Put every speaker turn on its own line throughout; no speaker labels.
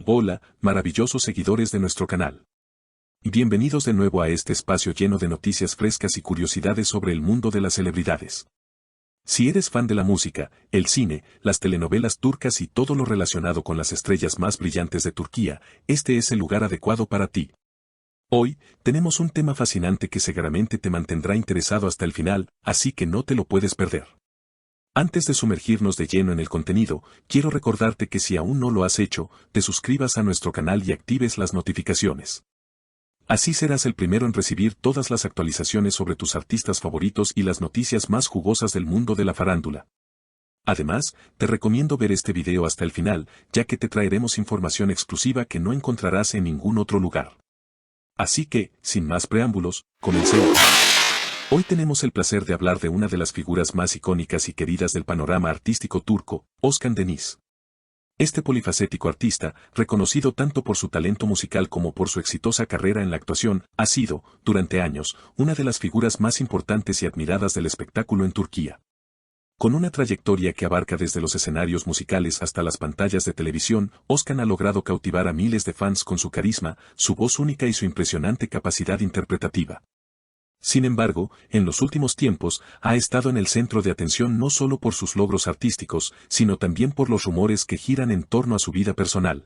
Hola, maravillosos seguidores de nuestro canal. Bienvenidos de nuevo a este espacio lleno de noticias frescas y curiosidades sobre el mundo de las celebridades. Si eres fan de la música, el cine, las telenovelas turcas y todo lo relacionado con las estrellas más brillantes de Turquía, este es el lugar adecuado para ti. Hoy, tenemos un tema fascinante que seguramente te mantendrá interesado hasta el final, así que no te lo puedes perder. Antes de sumergirnos de lleno en el contenido, quiero recordarte que si aún no lo has hecho, te suscribas a nuestro canal y actives las notificaciones. Así serás el primero en recibir todas las actualizaciones sobre tus artistas favoritos y las noticias más jugosas del mundo de la farándula. Además, te recomiendo ver este video hasta el final, ya que te traeremos información exclusiva que no encontrarás en ningún otro lugar. Así que, sin más preámbulos, comencemos. Hoy tenemos el placer de hablar de una de las figuras más icónicas y queridas del panorama artístico turco, Özkan Deniz. Este polifacético artista, reconocido tanto por su talento musical como por su exitosa carrera en la actuación, ha sido, durante años, una de las figuras más importantes y admiradas del espectáculo en Turquía. Con una trayectoria que abarca desde los escenarios musicales hasta las pantallas de televisión, Özkan ha logrado cautivar a miles de fans con su carisma, su voz única y su impresionante capacidad interpretativa. Sin embargo, en los últimos tiempos, ha estado en el centro de atención no solo por sus logros artísticos, sino también por los rumores que giran en torno a su vida personal.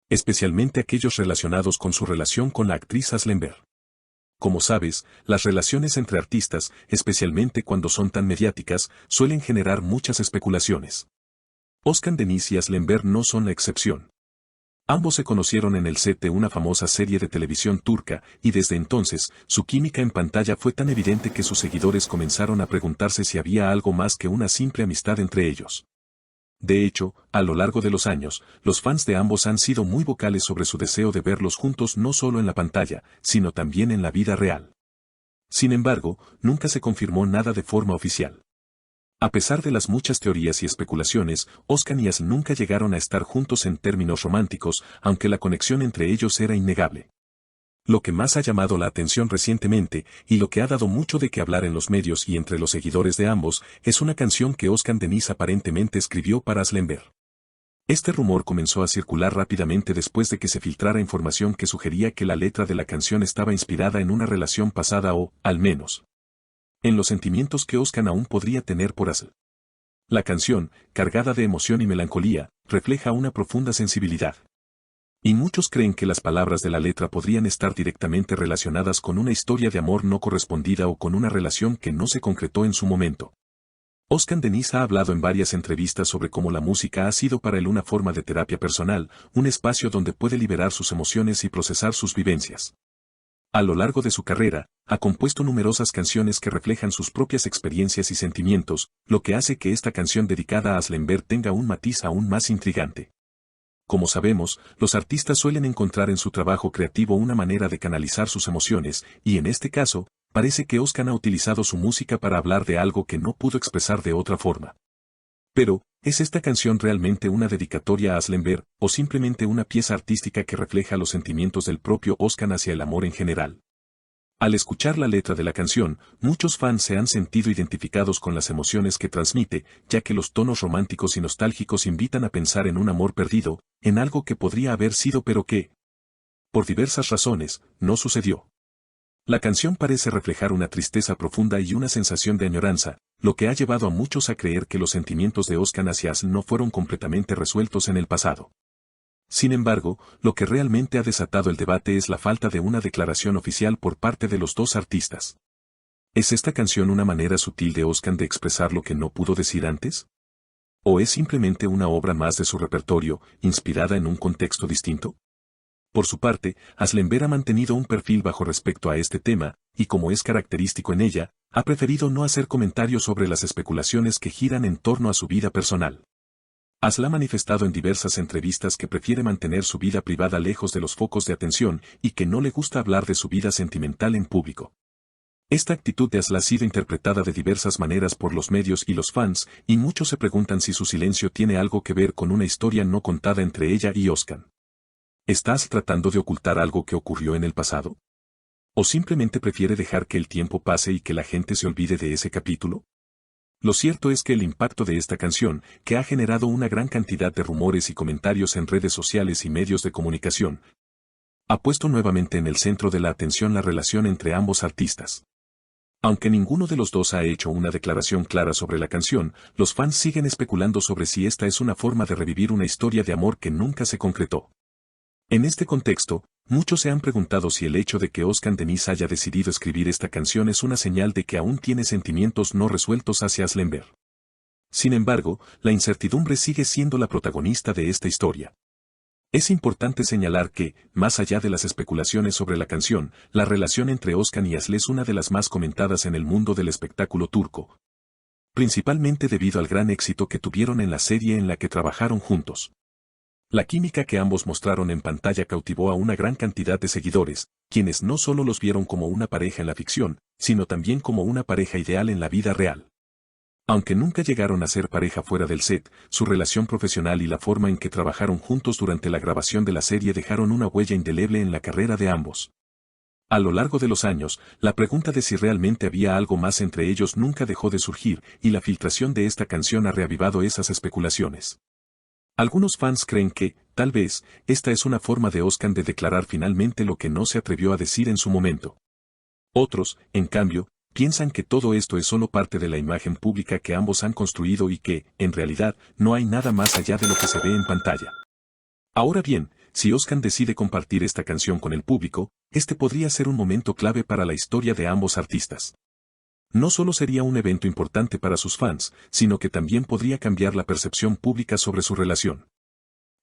Especialmente aquellos relacionados con su relación con la actriz Aslı Enver. Como sabes, las relaciones entre artistas, especialmente cuando son tan mediáticas, suelen generar muchas especulaciones. Özkan Deniz y Aslı Enver no son la excepción. Ambos se conocieron en el set de una famosa serie de televisión turca, y desde entonces, su química en pantalla fue tan evidente que sus seguidores comenzaron a preguntarse si había algo más que una simple amistad entre ellos. De hecho, a lo largo de los años, los fans de ambos han sido muy vocales sobre su deseo de verlos juntos no solo en la pantalla, sino también en la vida real. Sin embargo, nunca se confirmó nada de forma oficial. A pesar de las muchas teorías y especulaciones, Özkan y Aslı nunca llegaron a estar juntos en términos románticos, aunque la conexión entre ellos era innegable. Lo que más ha llamado la atención recientemente, y lo que ha dado mucho de qué hablar en los medios y entre los seguidores de ambos, es una canción que Özkan Deniz aparentemente escribió para Aslı Enver. Este rumor comenzó a circular rápidamente después de que se filtrara información que sugería que la letra de la canción estaba inspirada en una relación pasada o, al menos, en los sentimientos que Özkan aún podría tener por Aslı. La canción, cargada de emoción y melancolía, refleja una profunda sensibilidad. Y muchos creen que las palabras de la letra podrían estar directamente relacionadas con una historia de amor no correspondida o con una relación que no se concretó en su momento. Özkan Deniz ha hablado en varias entrevistas sobre cómo la música ha sido para él una forma de terapia personal, un espacio donde puede liberar sus emociones y procesar sus vivencias. A lo largo de su carrera, ha compuesto numerosas canciones que reflejan sus propias experiencias y sentimientos, lo que hace que esta canción dedicada a Aslı Enver tenga un matiz aún más intrigante. Como sabemos, los artistas suelen encontrar en su trabajo creativo una manera de canalizar sus emociones, y en este caso, parece que Özkan ha utilizado su música para hablar de algo que no pudo expresar de otra forma. Pero, ¿es esta canción realmente una dedicatoria a Aslı Enver, o simplemente una pieza artística que refleja los sentimientos del propio Özkan hacia el amor en general? Al escuchar la letra de la canción, muchos fans se han sentido identificados con las emociones que transmite, ya que los tonos románticos y nostálgicos invitan a pensar en un amor perdido, en algo que podría haber sido pero que, por diversas razones, no sucedió. La canción parece reflejar una tristeza profunda y una sensación de añoranza, lo que ha llevado a muchos a creer que los sentimientos de Özkan hacia Aslı no fueron completamente resueltos en el pasado. Sin embargo, lo que realmente ha desatado el debate es la falta de una declaración oficial por parte de los dos artistas. ¿Es esta canción una manera sutil de Özkan de expresar lo que no pudo decir antes? ¿O es simplemente una obra más de su repertorio, inspirada en un contexto distinto? Por su parte, Aslı Enver ha mantenido un perfil bajo respecto a este tema, y como es característico en ella, ha preferido no hacer comentarios sobre las especulaciones que giran en torno a su vida personal. Aslı ha manifestado en diversas entrevistas que prefiere mantener su vida privada lejos de los focos de atención y que no le gusta hablar de su vida sentimental en público. Esta actitud de Aslı ha sido interpretada de diversas maneras por los medios y los fans, y muchos se preguntan si su silencio tiene algo que ver con una historia no contada entre ella y Özkan. ¿Estás tratando de ocultar algo que ocurrió en el pasado? ¿O simplemente prefiere dejar que el tiempo pase y que la gente se olvide de ese capítulo? Lo cierto es que el impacto de esta canción, que ha generado una gran cantidad de rumores y comentarios en redes sociales y medios de comunicación, ha puesto nuevamente en el centro de la atención la relación entre ambos artistas. Aunque ninguno de los dos ha hecho una declaración clara sobre la canción, los fans siguen especulando sobre si esta es una forma de revivir una historia de amor que nunca se concretó. En este contexto, muchos se han preguntado si el hecho de que Oscar Denis haya decidido escribir esta canción es una señal de que aún tiene sentimientos no resueltos hacia Aslender. Sin embargo, la incertidumbre sigue siendo la protagonista de esta historia. Es importante señalar que, más allá de las especulaciones sobre la canción, la relación entre Özkan y Aslı es una de las más comentadas en el mundo del espectáculo turco. Principalmente debido al gran éxito que tuvieron en la serie en la que trabajaron juntos. La química que ambos mostraron en pantalla cautivó a una gran cantidad de seguidores, quienes no solo los vieron como una pareja en la ficción, sino también como una pareja ideal en la vida real. Aunque nunca llegaron a ser pareja fuera del set, su relación profesional y la forma en que trabajaron juntos durante la grabación de la serie dejaron una huella indeleble en la carrera de ambos. A lo largo de los años, la pregunta de si realmente había algo más entre ellos nunca dejó de surgir, y la filtración de esta canción ha reavivado esas especulaciones. Algunos fans creen que, tal vez, esta es una forma de Özkan de declarar finalmente lo que no se atrevió a decir en su momento. Otros, en cambio, piensan que todo esto es solo parte de la imagen pública que ambos han construido y que, en realidad, no hay nada más allá de lo que se ve en pantalla. Ahora bien, si Özkan decide compartir esta canción con el público, este podría ser un momento clave para la historia de ambos artistas. No solo sería un evento importante para sus fans, sino que también podría cambiar la percepción pública sobre su relación.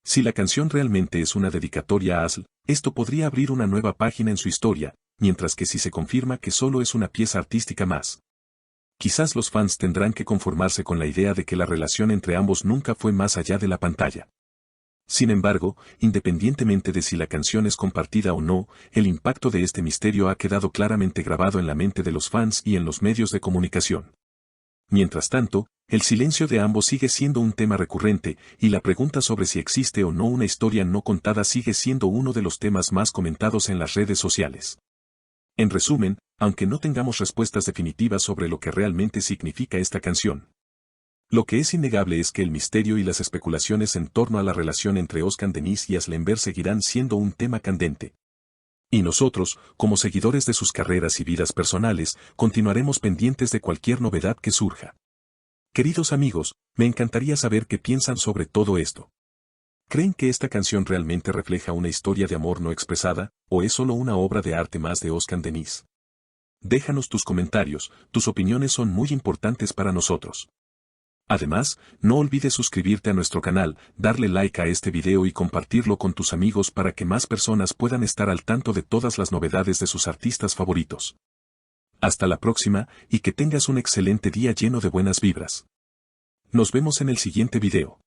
Si la canción realmente es una dedicatoria a Aslı, esto podría abrir una nueva página en su historia, mientras que si se confirma que solo es una pieza artística más. Quizás los fans tendrán que conformarse con la idea de que la relación entre ambos nunca fue más allá de la pantalla. Sin embargo, independientemente de si la canción es compartida o no, el impacto de este misterio ha quedado claramente grabado en la mente de los fans y en los medios de comunicación. Mientras tanto, el silencio de ambos sigue siendo un tema recurrente, y la pregunta sobre si existe o no una historia no contada sigue siendo uno de los temas más comentados en las redes sociales. En resumen, aunque no tengamos respuestas definitivas sobre lo que realmente significa esta canción, lo que es innegable es que el misterio y las especulaciones en torno a la relación entre Özkan Deniz y Aslender seguirán siendo un tema candente. Y nosotros, como seguidores de sus carreras y vidas personales, continuaremos pendientes de cualquier novedad que surja. Queridos amigos, me encantaría saber qué piensan sobre todo esto. ¿Creen que esta canción realmente refleja una historia de amor no expresada, o es solo una obra de arte más de Özkan Deniz? Déjanos tus comentarios, tus opiniones son muy importantes para nosotros. Además, no olvides suscribirte a nuestro canal, darle like a este video y compartirlo con tus amigos para que más personas puedan estar al tanto de todas las novedades de sus artistas favoritos. Hasta la próxima, y que tengas un excelente día lleno de buenas vibras. Nos vemos en el siguiente video.